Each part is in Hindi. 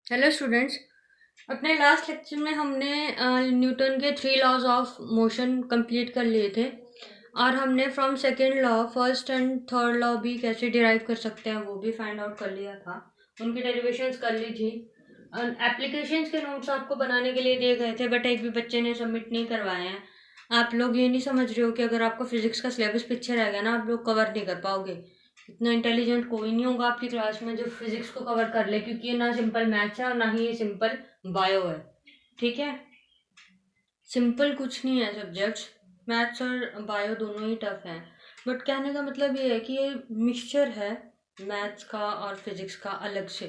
Hello students. अपने लास्ट लेक्चर में हमने न्यूटन के 3 लॉज ऑफ मोशन कंप्लीट कर लिए थे और हमने from second law first and third law भी कैसे डिराइव कर सकते हैं वो भी फाइंड आउट कर लिया था। उनकी डेरिवेशंस कर ली थी। एप्लीकेशंस के नोट्स आपको बनाने के लिए दिए गए थे बट एक भी बच्चे ने सबमिट नहीं करवाए हैं। आप लोग ये नहीं समझ रहे हो कि अगर आपका फिजिक्स का सिलेबस पीछे रह गया ना आप लोग कवर नहीं कर पाओगे। इतना इंटेलिजेंट कोई नहीं होगा आपकी क्लास में जो फिजिक्स को कवर कर ले, क्योंकि ये ना सिंपल मैथ्स है और ना ही ये सिंपल बायो है। ठीक है, सिंपल कुछ नहीं है सब्जेक्ट्स। मैथ्स और बायो दोनों ही टफ हैं। बट कहने का मतलब ये है कि ये मिक्सचर है मैथ्स का और फिजिक्स का अलग से,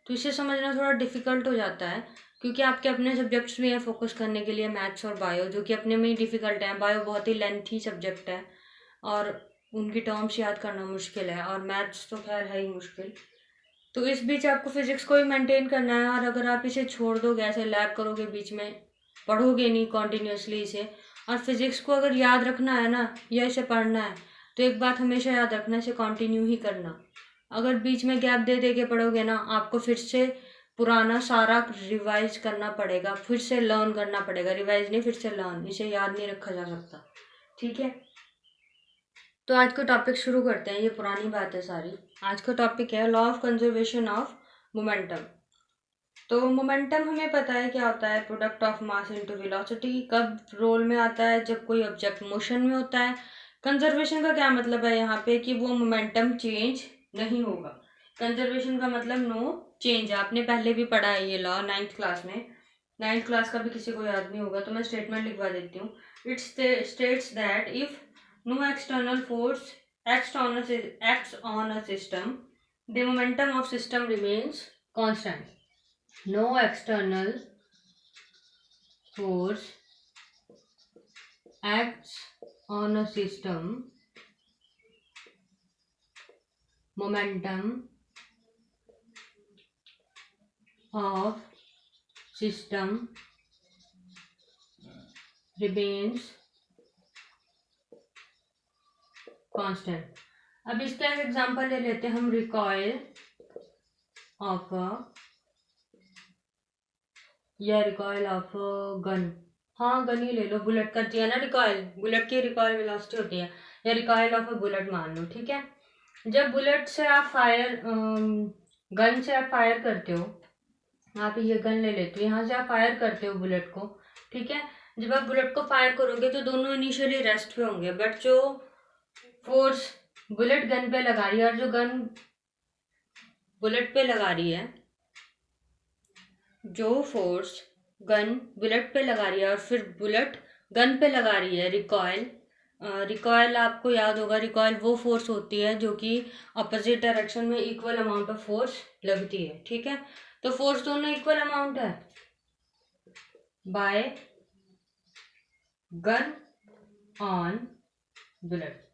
तो इसे समझना थोड़ा डिफिकल्ट हो जाता है क्योंकि आपके अपने सब्जेक्ट्स भी हैं फोकस करने के लिए, मैथ्स और बायो, जो कि अपने में ही डिफिकल्ट है। बायो बहुत ही लेंथी सब्जेक्ट है और उनकी टर्म्स याद करना मुश्किल है, और मैथ्स तो खैर है ही मुश्किल। तो इस बीच आपको फिजिक्स को ही मेंटेन करना है, और अगर आप इसे छोड़ दोगे, ऐसे लैग करोगे, बीच में पढ़ोगे नहीं कॉन्टिन्यूसली इसे, और फिजिक्स को अगर याद रखना है ना या इसे पढ़ना है तो एक बात हमेशा याद रखना, इसे कंटिन्यू ही करना। अगर बीच में गैप दे दे के पढ़ोगे ना आपको फिर से पुराना सारा रिवाइज करना पड़ेगा, फिर से लर्न करना पड़ेगा। रिवाइज नहीं, फिर से लर्न, इसे याद नहीं रखा जा सकता। ठीक है, तो आज का टॉपिक शुरू करते हैं। ये पुरानी बात है सारी। आज का टॉपिक है law of conservation of momentum. तो मोमेंटम हमें पता है क्या होता है, product of mass into velocity. कब रोल में आता है, जब कोई ऑब्जेक्ट मोशन में होता है। कंजर्वेशन का क्या मतलब है यहाँ पे, कि वो मोमेंटम चेंज नहीं होगा। कंजर्वेशन का मतलब नो चेंज। आपने पहले भी पढ़ा है ये लॉ 9th क्लास में। 9th क्लास का भी किसी को याद नहीं होगा तो मैं स्टेटमेंट लिखवा देती हूँ। It states that if no external force acts on a system, the momentum of system remains constant. No external force acts on a system, momentum of system remains constant. अब इसका एक एग्जांपल ले लेते हैं हम, रिकॉइल ऑफ या रिकॉइल ऑफ गन। हाँ, गन ही ले लो, बुलेट करती है ना रिकॉइल, बुलेट की रिकॉइल वेलोसिटी होती है, या रिकॉइल ऑफ बुलेट मान लो। ठीक है, जब बुलेट से आप गन से आप फायर करते हो, आप ये गन ले लेते हो, यहाँ से आप फायर करते हो बुलेट को। ठीक है, जब आप बुलेट को फायर करोगे तो दोनों इनिशियली रेस्ट पे होंगे, बट जो फोर्स बुलेट गन पे लगा रही है और जो गन बुलेट पे लगा रही है, जो फोर्स गन बुलेट पे लगा रही है और फिर बुलेट गन पे लगा रही है, रिकॉइल। रिकॉइल आपको याद होगा, रिकॉइल वो फोर्स होती है जो कि अपोजिट डायरेक्शन में इक्वल अमाउंट ऑफ फोर्स लगती है। ठीक है, तो फोर्स दोनों इक्वल अमाउंट है by gun on bullet.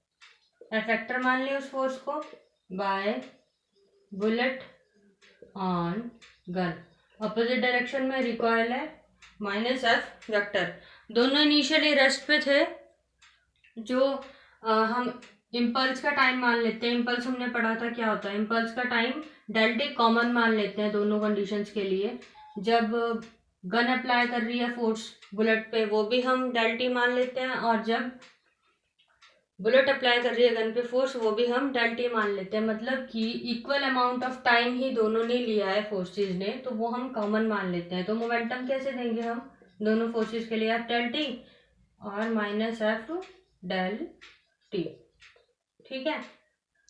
Factor मान लिया उस फोर्स को, by bullet on gun. Opposite direction में रिकॉइल है, माइनस एफ वेक्टर। दोनों इनिशियली रेस्ट पे थे। जो हम इम्पल्स का टाइम मान लेते हैं, इम्पल्स हमने पढ़ा था क्या होता है, इम्पल्स का टाइम डेल टी कॉमन मान लेते हैं दोनों कंडीशंस के लिए। जब गन अप्लाई कर रही है फोर्स बुलेट पे वो भी हम डेल टी मान लेते हैं, और जब बुलेट अप्लाई कर रही है गन पे फोर्स वो भी हम डेल टी मान लेते हैं। मतलब कि इक्वल अमाउंट ऑफ टाइम ही दोनों ने लिया है फोर्सेज ने, तो वो हम कॉमन मान लेते हैं। तो मोमेंटम कैसे देंगे हम दोनों फोर्सेज के लिए, एफ डेल टी और माइनस एफ डेल टी। ठीक है,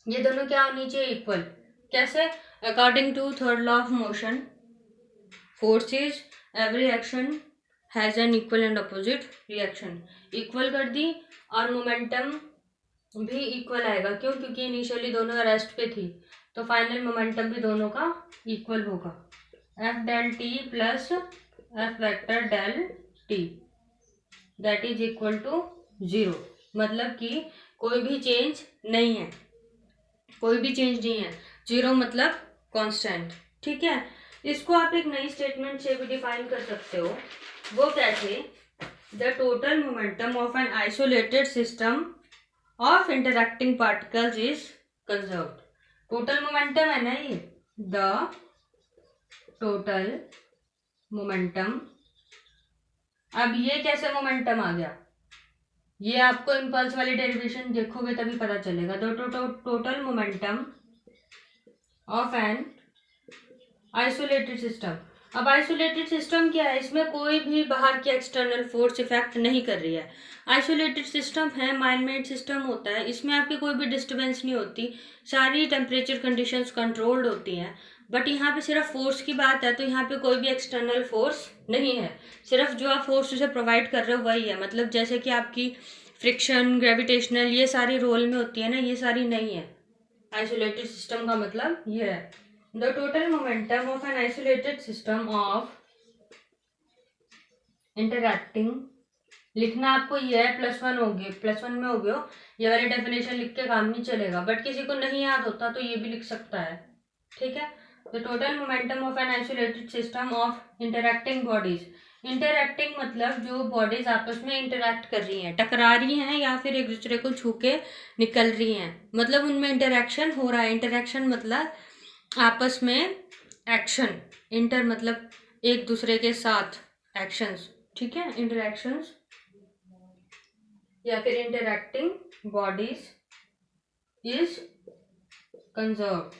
ये दोनों क्या होनी चाहिए, इक्वल। कैसे, according to third law of motion, forces every action has an equal and opposite reaction. Equal कर दी, और मोमेंटम भी इक्वल आएगा। क्यों, क्योंकि इनिशियली दोनों रेस्ट पे थी, तो फाइनल मोमेंटम भी दोनों का इक्वल होगा। F del T plus F vector del T that is equal to 0। मतलब कि कोई भी चेंज नहीं है, कोई भी चेंज नहीं है। 0 मतलब कांस्टेंट। ठीक है, इसको आप एक नई स्टेटमेंट से भी डिफाइन कर सकते हो। वो कैसे, the total momentum of an isolated system of interacting particles is conserved। Total momentum है ना ये, द टोटल मोमेंटम। अब ये कैसे मोमेंटम आ गया, ये आपको इम्पल्स वाली डेरिवेशन देखोगे तभी पता चलेगा। The total momentum of an isolated system. अब आइसोलेटेड सिस्टम क्या है, इसमें कोई भी बाहर की एक्सटर्नल फोर्स इफेक्ट नहीं कर रही है। आइसोलेटेड सिस्टम है, माइंड मेड सिस्टम होता है, इसमें आपकी कोई भी डिस्टर्बेंस नहीं होती, सारी टेम्परेचर कंडीशंस कंट्रोल्ड होती हैं। बट यहाँ पे सिर्फ फोर्स की बात है, तो यहाँ पे कोई भी एक्सटर्नल फोर्स नहीं है, सिर्फ जो आप फोर्स उसे प्रोवाइड कर रहे हो वही है। मतलब जैसे कि आपकी फ्रिक्शन, ग्रेविटेशनल, ये सारी रोल में होती है ना, ये सारी नहीं है। आइसोलेटेड सिस्टम का मतलब ये है। The total momentum of an isolated system of interacting, लिखना आपको ये है, +1 हो गए, +1 में हो गए, ये वाली डेफिनेशन लिख के काम नहीं चलेगा, बट किसी को नहीं याद होता तो ये भी लिख सकता है, ठीक है। The total momentum of an isolated system of interacting bodies. Interacting मतलब जो बॉडीज आपस में इंटरैक्ट कर रही हैं, टकरा रही हैं या फिर एक दूसरे को छू के निकल रही हैं, मतलब उनमें इंटरैक्शन हो रहा है। इंटरैक्शन मतलब आपस में एक्शन, इंटर मतलब एक दूसरे के साथ एक्शंस, ठीक है, इंटरैक्शंस या फिर इंटरैक्टिंग बॉडीज इज कंजर्व,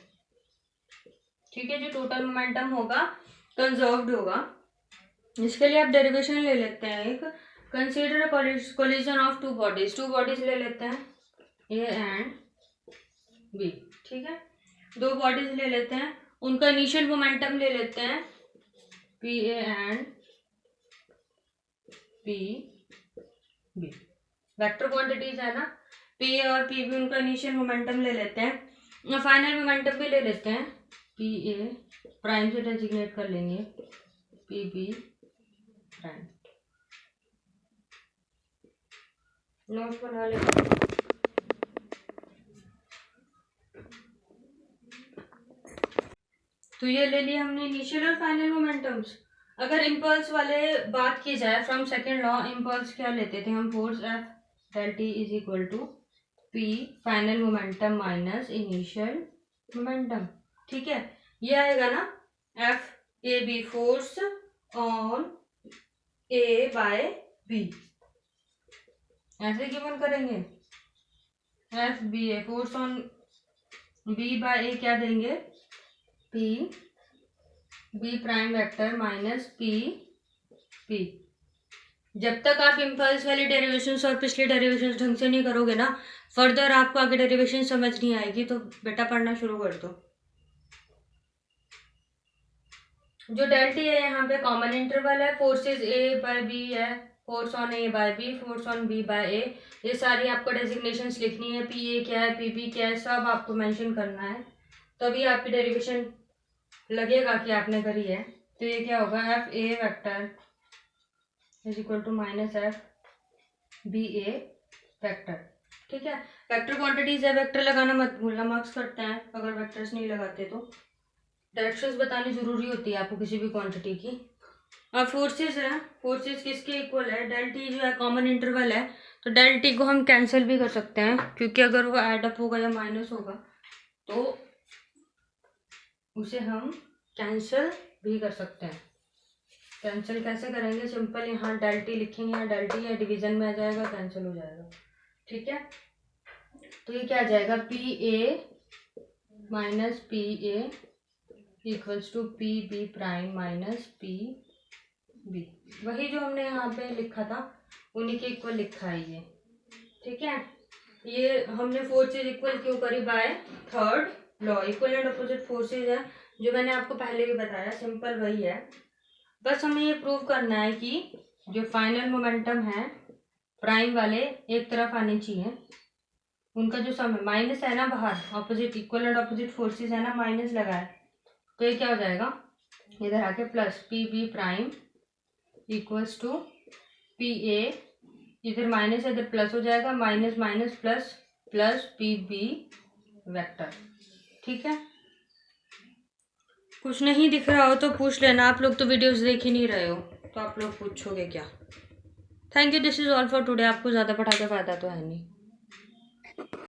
ठीक है। जो टोटल मोमेंटम होगा कंजर्व्ड होगा। इसके लिए आप डेरिवेशन ले लेते हैं एक, consider collision of two bodies, two bodies ले लेते हैं ए एंड बी, ठीक है। दो बॉडीज ले लेते हैं, उनका इनिशियल मोमेंटम ले लेते हैं P A and P B. Vector quantities है ना, पी ए और पी बी, उनका इनिशियल मोमेंटम ले लेते हैं, फाइनल मोमेंटम भी ले लेते हैं। पी ए प्राइम से डेजिग्नेट कर लेंगे, पी बी प्राइम, नोट्स बना लेंगे। तो ये ले लिया हमने इनिशियल और फाइनल मोमेंटम्स। अगर इम्पल्स वाले बात की जाए फ्रॉम सेकेंड लॉ, इम्पल्स क्या लेते थे हम, force F del T is equal to P final momentum minus initial momentum, ठीक है। ये आएगा ना F A B, force on A by B, ऐसे गिवन करेंगे। F B A, force on B by A क्या देंगे, P B prime vector minus P P. जब तक आप इम्पल्स वाली डेरिवेशंस और पिछली डेरिवेशंस ढंग से नहीं करोगे ना, फर्दर आपको आगे डेरिवेशन समझ नहीं आएगी, तो बेटा पढ़ना शुरू कर दो। जो डेल टी है यहाँ पे कॉमन इंटरवल है, फोर्सेस ए बाय बी है, force on A by B, force on B by A, ये सारी आपको डेजिग्नेशंस लिखनी है। पी ए क्या है, पी बी क्या है, सब आपको मेंशन करना है, तभी आपकी डेरिवेशन लगेगा कि आपने करी है। तो ये क्या होगा, F A vector is equal to minus F B A vector, ठीक है। वेक्टर क्वांटिटीज है, वेक्टर लगाना मत भूलना, मार्क्स करते हैं अगर वेक्टर्स नहीं लगाते तो। डायरेक्शंस बतानी जरूरी होती है आपको किसी भी क्वांटिटी की। अब फोर्सेस है, फोर्सेस किसके इक्वल है, डेल टी जो है कॉमन इंटरवल है, तो डेल टी को हम कैंसिल भी कर सकते हैं, क्योंकि अगर वो ऐड अप होगा या माइनस होगा तो उसे हम कैंसिल भी कर सकते हैं। कैंसिल कैसे करेंगे, सिंपल, यहाँ डेल टी लिखेंगे, यहाँ डेल टी है, डिवीजन में आ जाएगा, कैंसिल हो जाएगा, ठीक है। तो ये क्या आ जाएगा, P A minus P A equals to P B prime minus P B, वही जो हमने यहाँ पे लिखा था उन्हीं के इक्वल लिखा है ये, ठीक है। ये हमने फोर्सेज इक्वल क्यों करी, by third law, equal and opposite forces है, जो मैंने आपको पहले भी बताया, सिंपल वही है। बस हमें ये प्रूव करना है कि जो फाइनल मोमेंटम है प्राइम वाले एक तरफ आने चाहिए, उनका जो सम है, माइनस है ना बाहर, opposite, equal and opposite forces है ना, माइनस लगा है, तो ये क्या हो जाएगा, इधर आके plus P B prime equals to P A, इधर माइनस है इधर प्लस हो जाएगा, minus minus plus plus P B vector, ठीक है। कुछ नहीं दिख रहा हो तो पूछ लेना, आप लोग तो वीडियोस देख ही नहीं रहे हो, तो आप लोग पूछोगे क्या। Thank you, this is all for today. आपको ज़्यादा पढ़ा के फायदा तो है नहीं।